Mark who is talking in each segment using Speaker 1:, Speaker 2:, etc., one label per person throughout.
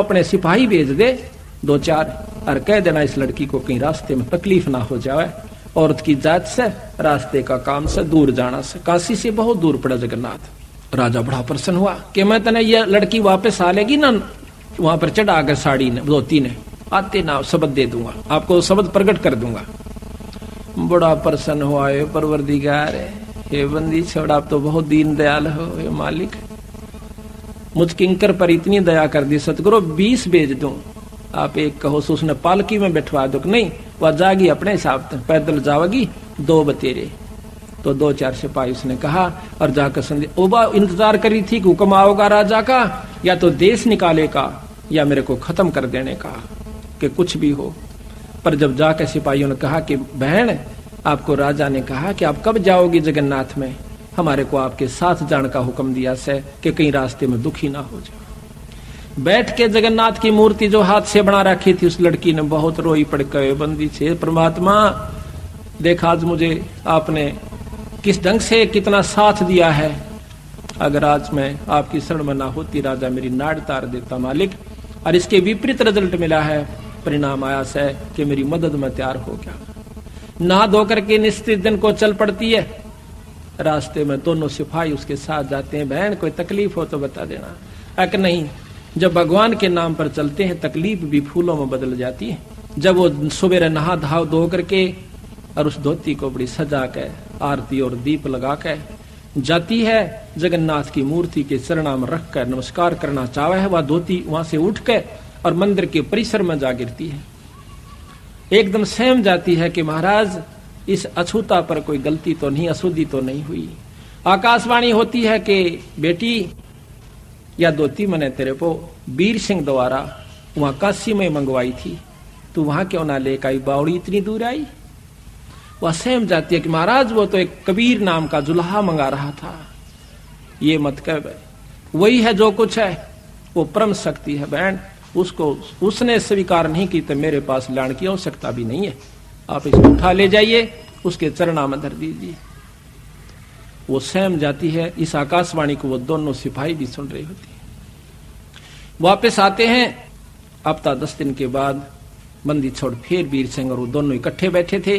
Speaker 1: अपने सिपाही भेज दे 2-4 और कह देना इस लड़की को कहीं रास्ते में तकलीफ ना हो जाए, औरत की जात से, रास्ते का काम से दूर जाना से। काशी से बहुत दूर पड़ा जगन्नाथ। राजा बड़ा प्रसन्न हुआ कि मैं तने ये लड़की वापस आ लेगी ना, वहां पर चढ़ा कर साड़ी ने धोती ने आते ना शब्द दे दूंगा, आपको शब्द प्रकट कर दूंगा। बड़ा प्रसन्न हुआ, ये परवरदिगार ये बंदी छोड़ा, आप तो बहुत दीन दयाल हो, ये मालिक मुझ किंकर पर इतनी दया कर दी सतगुरु, 20 भेज दूं, आप एक कहो तो उसने पालकी में बैठवा दो। नहीं, वह जागी अपने हिसाब से, पैदल जाओगी 2 बतेरे। तो 2-4 सिपाही उसने कहा और जाकर संदेश, ओबा इंतजार करी थी कि हुक्म आओगा राजा का, या तो देश निकाले का या मेरे को खत्म कर देने का, कि कुछ भी हो। पर जब जाकर सिपाहियों ने कहा कि बहन, आपको राजा ने कहा कि आप कब जाओगी जगन्नाथ में, हमारे को आपके साथ जाने का हुक्म दिया से कि कहीं रास्ते में दुखी ना हो जाए। बैठ के जगन्नाथ की मूर्ति जो हाथ से बना रखी थी, उस लड़की ने बहुत रोई पड़ के बंदी से, परमात्मा देखा आज मुझे आपने किस ढंग से कितना साथ दिया है, अगर आज मैं आपकी शरण में ना होती राजा मेरी नाड़ तार देता मालिक। और इसके विपरीत रिजल्ट मिला है, परिणाम आया से कि मेरी मदद में तैयार हो गया। नहा धोकर के निश्चित दिन को चल पड़ती है। रास्ते में दोनों सिपाही उसके साथ जाते हैं, बहन कोई तकलीफ हो तो बता देना। अक नहीं, जब भगवान के नाम पर चलते हैं तकलीफ भी फूलों में बदल जाती है। जब वो सुबह नहा धाव धो करके और उस धोती को बड़ी सजा के आरती और दीप लगा के जाती है, जगन्नाथ की मूर्ति के चरणों में रख कर नमस्कार करना चाहे है, वह धोती वहां से उठ के और मंदिर के परिसर में जा गिरती है। एकदम सहम जाती है कि महाराज इस अछूता पर कोई गलती तो नहीं, अशुद्धि तो नहीं हुई। आकाशवाणी होती है कि बेटी या धोती मैंने तेरे को वीर सिंह द्वारा वहां काशी में मंगवाई थी, तू वहां क्यों ना लेकर आई, बावड़ी इतनी दूर आई। वह सहम जाती है कि महाराज वो तो एक कबीर नाम का जुल्हा मंगा रहा था, ये मत कह, वही है जो कुछ है, वो परम शक्ति है बहन, उसको उसने स्वीकार नहीं की तो मेरे पास लाने की आवश्यकता भी नहीं है, आप इसको उठा ले जाइए, उसके चरणों में धर दीजिए। वो सहम जाती है। इस आकाशवाणी को वो दोनों सिपाही भी सुन रही होती है। वापस आते हैं, हफ्ता 10 दिन के बाद बंदी छोड़ फिर वीर सिंह और वो दोनों इकट्ठे बैठे थे।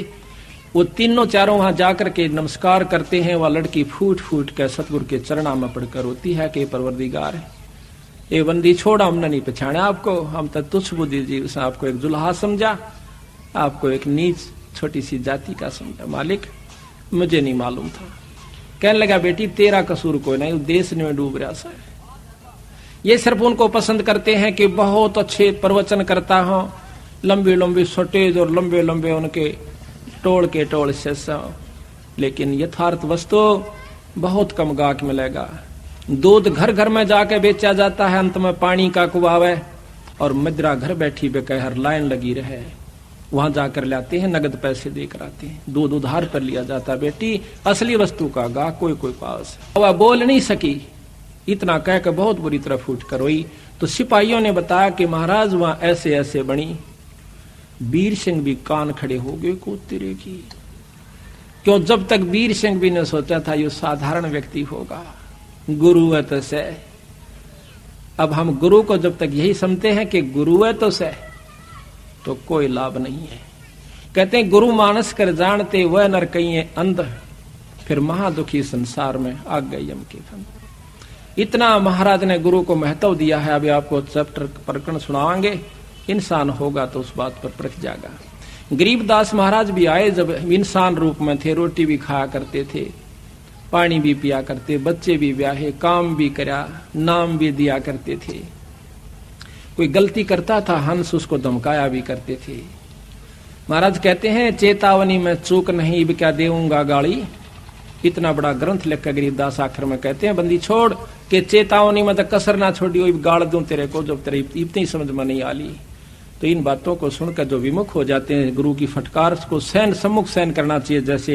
Speaker 1: वो तीनों चारों वहां जाकर के नमस्कार करते हैं। वह लड़की फूट फूट कर सतगुरु के चरणों में पड़कर रोती है कि परवरदिगार है, ये बंदी छोड़ा, हमने नहीं पहचाना आपको, हम तो तुच्छ बुद्धि जी, उसने आपको एक जुल्हा समझा, आपको एक नीच छोटी सी जाति का समझा, मालिक मुझे नहीं मालूम था। कहने लगा बेटी तेरा कसूर कोई नहीं, देश में डूब रहा सा। ये सिर्फ उनको पसंद करते हैं कि बहुत अच्छे प्रवचन करता हो, लंबी लंबी सटेज और लंबे लंबे उनके टोल के टोल से, लेकिन यथार्थ वस्तु बहुत कम गाहक मिलेगा। दूध घर घर में जाके बेचा जाता है, अंत में पानी का कुआवे, और मदिरा घर बैठी बेकहर लाइन लगी रहे, वहां जाकर लाते हैं, नगद पैसे देकर आते हैं, दूध उधार पर लिया जाता। बेटी असली वस्तु का गाहक कोई कोई पास। वह बोल नहीं सकी, इतना कह के बहुत बुरी तरह फूट कर रोई। तो सिपाहियों ने बताया कि महाराज वहां ऐसे ऐसे बनी। वीर सिंह भी कान खड़े हो गए को तेरे की, क्यों जब तक वीर सिंह भी ने सोचा था ये साधारण व्यक्ति होगा, गुरु है तो से। अब हम गुरु को जब तक यही समझते हैं कि गुरु है तो से, तो कोई लाभ नहीं है। कहते हैं गुरु मानस कर जानते वह नर कहीं अंध, फिर महादुखी संसार में आ गए यम के फंद। इतना महाराज ने गुरु को महत्व दिया है। अभी आपको चैप्टर प्रकरण सुनावांगे, इंसान होगा तो उस बात पर परख जाएगा। गरीबदास महाराज भी आए, जब इंसान रूप में थे, रोटी भी खाया करते थे, पानी भी पिया करते, बच्चे भी ब्याहे, काम भी करा, नाम भी दिया करते थे। कोई गलती करता था हंस उसको धमकाया भी करते थे। महाराज कहते हैं चेतावनी में चूक नहीं, अब क्या देऊंगा गाली। इतना बड़ा ग्रंथ लिख कर गरीबदास आखिर में कहते हैं बंदी छोड़ के चेतावनी में तो कसर ना छोड़ी, गाड़ दूं तेरे को जब तेरे इतनी समझ में नहीं आली। तो इन बातों को सुनकर जो विमुख हो जाते हैं, गुरु की फटकार को सहन सम्मुख सहन करना चाहिए। जैसे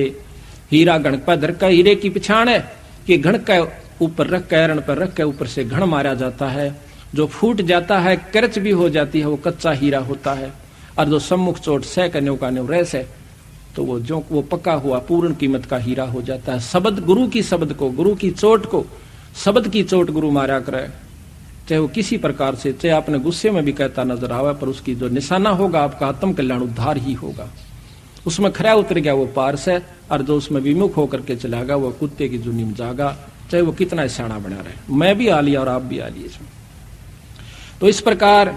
Speaker 1: हीरा घण पर धर का, हीरे की पिछाड़ है कि घण का ऊपर रख कर, एरण पर रख कर ऊपर से घण मारा जाता है, जो फूट जाता है, करच भी हो जाती है, वो कच्चा हीरा होता है। और जो सम्मुख चोट सह का न्यू का न्यू रह से, तो वो पक्का हुआ पूर्ण कीमत का हीरा हो जाता है। शब्द गुरु की, शब्द को, गुरु की चोट को, शब्द की चोट गुरु मारा करे, चाहे वो किसी प्रकार से, चाहे आपने गुस्से में भी कहता नजर आवा, पर उसकी जो निशाना होगा आपका आत्म कल्याण उद्धार ही होगा। उसमें खरा उतर गया वो पारस है, और जो उसमें विमुख होकर के चला गया वो कुत्ते की जुनी में जागा, चाहे वो कितना सियाना बना रहे। मैं भी आ लिया और आप भी आ लिए इसमें। तो इस प्रकार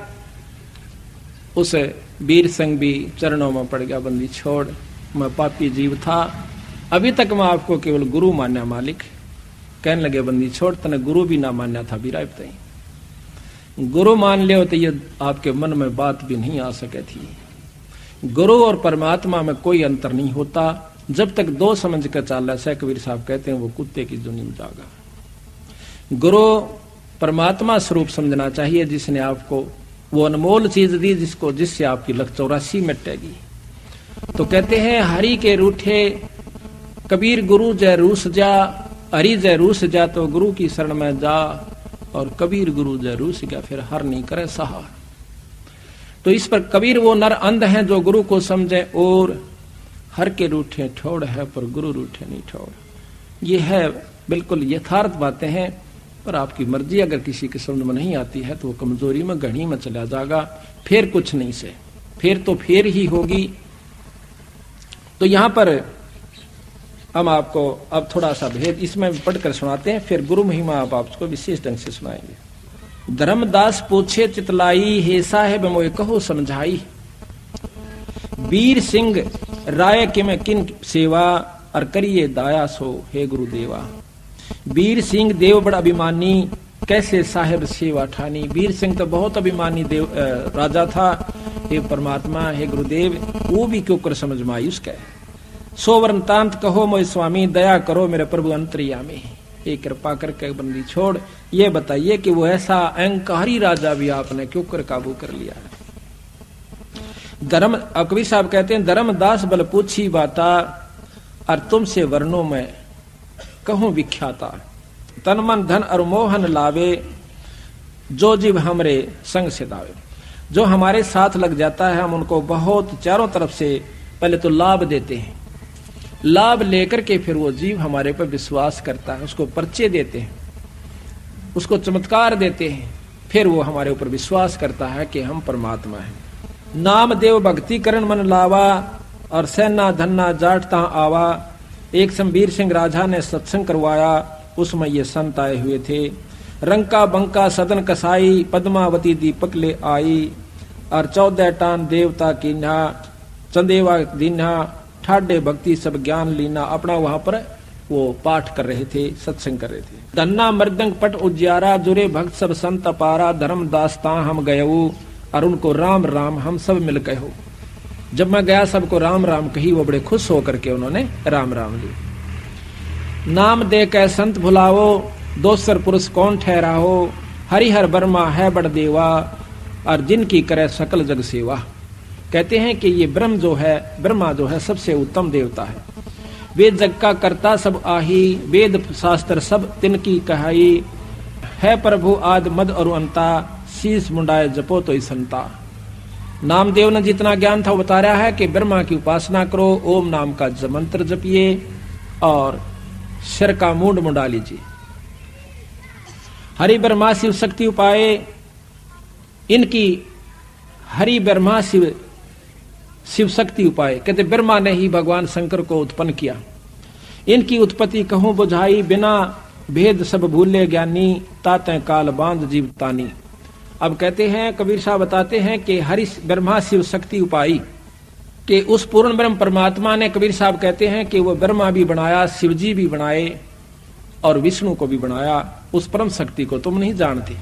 Speaker 1: उस वीर सिंह भी चरणों में पड़ गया, बंदी छोड़, मैं पापी जीव था, अभी तक मैं आपको केवल गुरु मान्या मालिक। कहने लगे बंदी छोड़, तने गुरु भी ना मान्या था बीरा बताई, गुरु मान लियो तो ये आपके मन में बात भी नहीं आ सके थी। गुरु और परमात्मा में कोई अंतर नहीं होता, जब तक दो समझ कर चाल रहा है। कबीर साहब कहते हैं वो कुत्ते की जुनी में जागा। गुरु परमात्मा स्वरूप समझना चाहिए, जिसने आपको वो अनमोल चीज दी, जिससे आपकी लख 84 मिटेगी। तो कहते हैं हरि के रूठे कबीर गुरु जय रूस जा, हरि जय रूस जा तो गुरु की शरण में जा, और कबीर गुरु जय रूस गया फिर हर नहीं करे सहार। तो इस पर कबीर वो नर अंध हैं जो गुरु को समझे, और हर के रूठे ठोड़ है पर गुरु रूठे नहीं ठोड़। ये है बिल्कुल यथार्थ बातें हैं, पर आपकी मर्जी अगर किसी के समझ में नहीं आती है तो वो कमजोरी में घड़ी में चला जाएगा, फिर कुछ नहीं से, फिर तो फिर ही होगी। तो यहां पर हम आपको अब थोड़ा सा भेद इसमें पढ़कर सुनाते हैं, फिर गुरु महिमा आप आपको विशेष ढंग से सुनाएंगे। धर्मदास पूछे चितलाई, हे साहेब मोए कहो समझाई, वीर सिंह राय के में किन सेवा, और करिए दाया सो हे गुरुदेवा। वीर सिंह देव बड़ा अभिमानी, कैसे साहेब सेवा ठानी। वीर सिंह तो बहुत अभिमानी देव राजा था, हे परमात्मा हे गुरुदेव वो भी क्यों कर समझ में आई उसका। सोवर्ण तांत कहो मोय स्वामी, दया करो मेरे प्रभु अंतर्यामी। एक कृपा करके बंदी छोड़, ये बताइए कि वो ऐसा अहंकारी राजा भी आपने क्यों कर काबू कर लिया है। धर्म कबीर साहब कहते हैं धर्मदास बल पूछी बाता, और तुमसे वर्णों में कहूं विख्याता। तन मन धन और मोहन लावे, जो जीव हमरे संग से दावे। जो हमारे साथ लग जाता है हम उनको बहुत चारों तरफ से पहले तो लाभ देते हैं, लाभ लेकर के फिर वो जीव हमारे पर विश्वास करता है, उसको परिचय देते हैं, उसको चमत्कार देते हैं, फिर वो हमारे ऊपर विश्वास करता है कि हम परमात्मा हैं। नाम देव भक्ति करण मन लावा, और सेना धन्ना जाटता आवा। एक शमवीर सिंह राजा ने सत्संग करवाया, उसमें ये संत आए हुए थे। रंका बंका सदन कसाई, पद्मावती दीपक ले आई, और 14 टान देवता कीन्हा, चंदेवा दीन्हा, ठाडे भक्ति सब ज्ञान लीना। अपना वहां पर वो पाठ कर रहे थे, सत्संग कर रहे थे। धन्ना मृदंग पट उज्यारा, जुरे भक्त सब संत पारा। धर्मदासता हम गयऊ, और उनको राम राम हम सब मिल गए हो। जब मैं गया सबको राम राम कही, वो बड़े खुश होकर के उन्होंने राम राम ली। नाम दे कै संत भुलाओ, दोसर पुरुष कौन ठहराओ। हरिहर बर्मा है बड़ देवा, और जिनकी करे सकल जग सेवा। कहते हैं कि ये ब्रह्मा जो है सबसे उत्तम देवता है। वेद जग का कर्ता सब आही, वेद शास्त्र सब तिनकी कहाई। है प्रभु आद मद और अंता, शीश मुंडाए जपो तो संता। नामदेव ने जितना ज्ञान था वो बता रहा है कि ब्रह्मा की उपासना करो, ओम नाम का मंत्र जपिए, और सिर का मूंड मुंडा लीजिए। हरि ब्रह्मा शिव शक्ति उपाय, इनकी हरि ब्रह्मा शिव शक्ति उपाय। कहते ब्रह्मा ने ही भगवान शंकर को उत्पन्न किया। इनकी उत्पत्ति कहूं बुझाई, बिना भेद सब भूले ज्ञानी। ताते काल बांध जीवतानी। अब कहते हैं कबीर साहब बताते हैं कि हरि ब्रह्मा शिव शक्ति उपाई कि उस पूर्ण ब्रह्म परमात्मा ने, कबीर साहब कहते हैं कि वो ब्रह्मा भी बनाया, शिव जी भी बनाए, और विष्णु को भी बनाया। उस परम शक्ति को तुम नहीं जानते।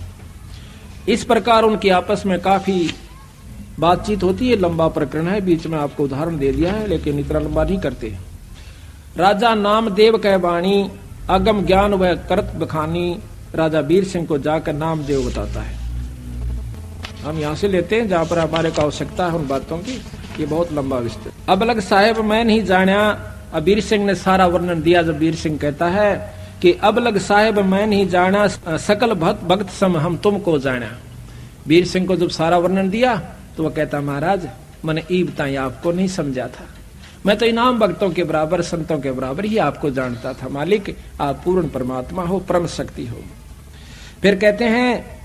Speaker 1: इस प्रकार उनकी आपस में काफी बातचीत होती है। लंबा प्रकरण है, बीच में आपको उदाहरण दे दिया है, लेकिन इतना लंबा नहीं करते। राजा नामदेव कह बाणी, अगम ज्ञान वह करत बखानी। राजा वीर सिंह को जाकर नामदेव बताता है। हम यहाँ से लेते हैं जहां पर हमारे को आवश्यकता है उन बातों की, ये बहुत लंबा विस्तार। अब अलग साहेब मैं नहीं जाना, अब वीर सिंह ने सारा वर्णन दिया। जब वीर सिंह कहता है कि अब लग साहेब मैं नहीं जाना, सकल भक्त सम हम तुमको जाना। वीर सिंह को जब सारा वर्णन दिया तो वह कहता महाराज मैंने ई बताई आपको नहीं समझा था, मैं तो इनाम भक्तों के बराबर संतों के बराबर ही आपको जानता था। मालिक आप पूर्ण परमात्मा हो, परम शक्ति हो। फिर कहते हैं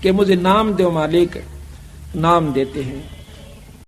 Speaker 1: कि मुझे नाम दो मालिक, नाम देते हैं।